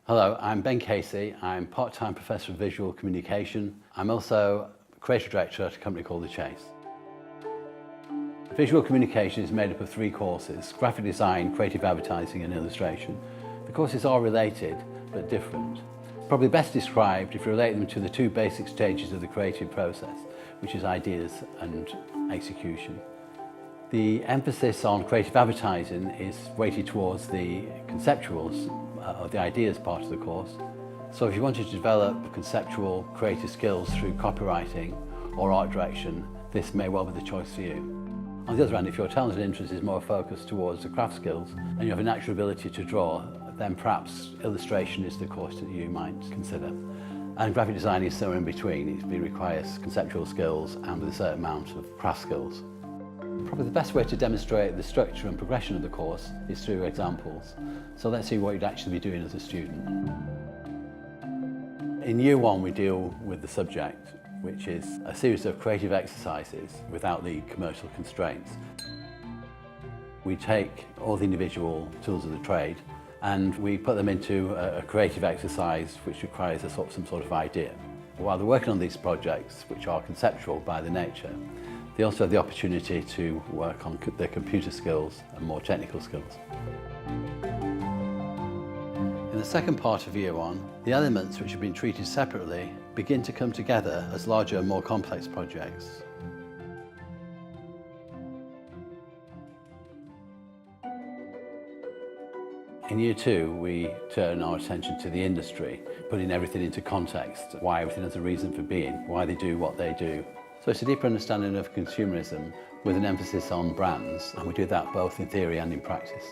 Hello, I'm Ben Casey. I'm part-time Professor of Visual Communication. I'm also Creative Director at a company called The Chase. Visual Communication is made up of 3 courses: Graphic Design, Creative Advertising and Illustration. The courses are related but different. Probably best described if you relate them to the 2 basic stages of the creative process, which is ideas and execution. The emphasis on creative advertising is weighted towards the conceptuals or the ideas part of the course. So if you wanted to develop conceptual creative skills through copywriting or art direction, this may well be the choice for you. On the other hand, if your talent and interest is more focused towards the craft skills and you have a natural ability to draw, then perhaps illustration is the course that you might consider. And graphic design is somewhere in between. It requires conceptual skills and with a certain amount of craft skills. Probably the best way to demonstrate the structure and progression of the course is through examples. So let's see what you'd actually be doing as a student. In Year 1 we deal with the subject, which is a series of creative exercises without the commercial constraints. We take all the individual tools of the trade and we put them into a creative exercise which requires some sort of idea. While they're working on these projects, which are conceptual by their nature, they also have the opportunity to work on their computer skills and more technical skills. In the second part of Year 1, the elements which have been treated separately begin to come together as larger and more complex projects. In Year 2, we turn our attention to the industry, putting everything into context, why everything has a reason for being, why they do what they do. So it's a deeper understanding of consumerism with an emphasis on brands, and we do that both in theory and in practice.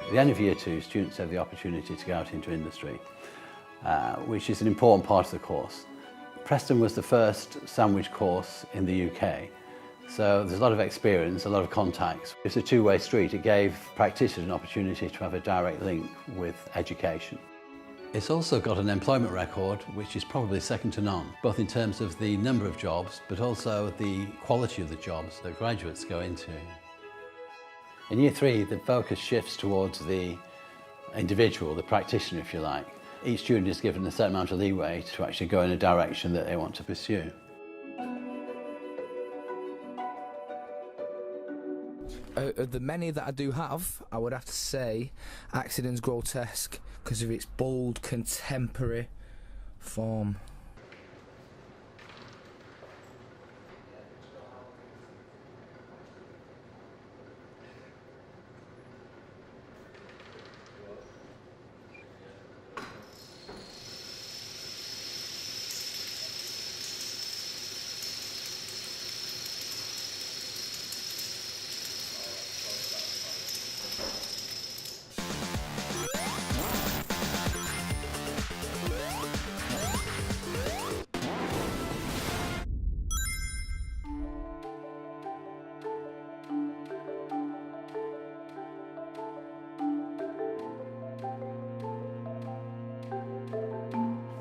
At the end of Year 2, students have the opportunity to go out into industry, which is an important part of the course. Preston was the first sandwich course in the UK. So there's a lot of experience, a lot of contacts. It's a two-way street. It gave practitioners an opportunity to have a direct link with education. It's also got an employment record which is probably second to none, both in terms of the number of jobs, but also the quality of the jobs that graduates go into. In Year 3, the focus shifts towards the individual, the practitioner, if you like. Each student is given a certain amount of leeway to actually go in a direction that they want to pursue. Of the many that I do have, I would have to say Accident's Grotesque because of its bold, contemporary form.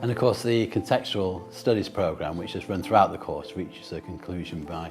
And of course the contextual studies programme, which is run throughout the course, reaches a conclusion by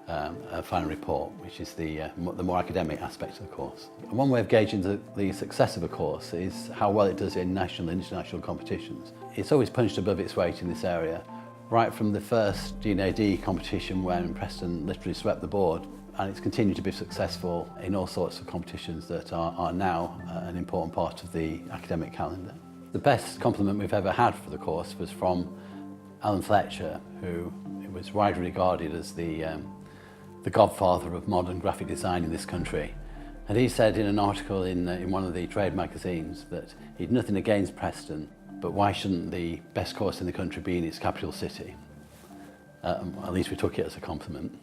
a final report, which is the more academic aspect of the course. And one way of gauging the success of a course is how well it does in national and international competitions. It's always punched above its weight in this area, right from the first D&AD competition when Preston literally swept the board, and it's continued to be successful in all sorts of competitions that are now an important part of the academic calendar. The best compliment we've ever had for the course was from Alan Fletcher, who was widely regarded as the godfather of modern graphic design in this country. And he said in an article in one of the trade magazines that he'd nothing against Preston, but why shouldn't the best course in the country be in its capital city? At least we took it as a compliment.